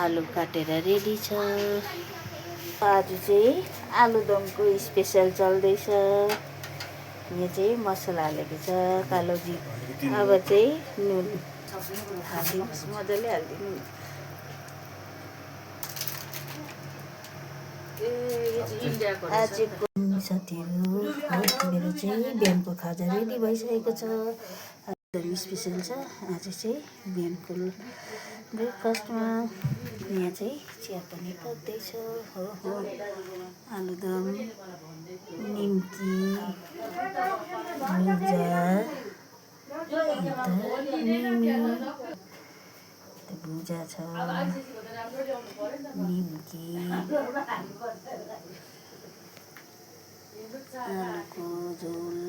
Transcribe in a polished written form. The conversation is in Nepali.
आलु काटेर रेडी छ। आज चाहिँ आलुदमको स्पेसल चल्दैछ। यहाँ चाहिँ मसला हालेको छ कालो जीरा। अब चाहिँ नुन हालिदिनुहोस्, मजाले हालिदिनु। आजको साथीहरू मेरो चाहिँ बिहानको खाजा रेडी भइसकेको छ। एकदम स्पेसल छ आज चाहिँ बिहानको ब्रेकफास्टमा। यहाँ चाहिँ चिया पनि पक्दैछ। हो आलुदम, निम्की, भुजा, भुजा छ, निम्की, आलुको झोल।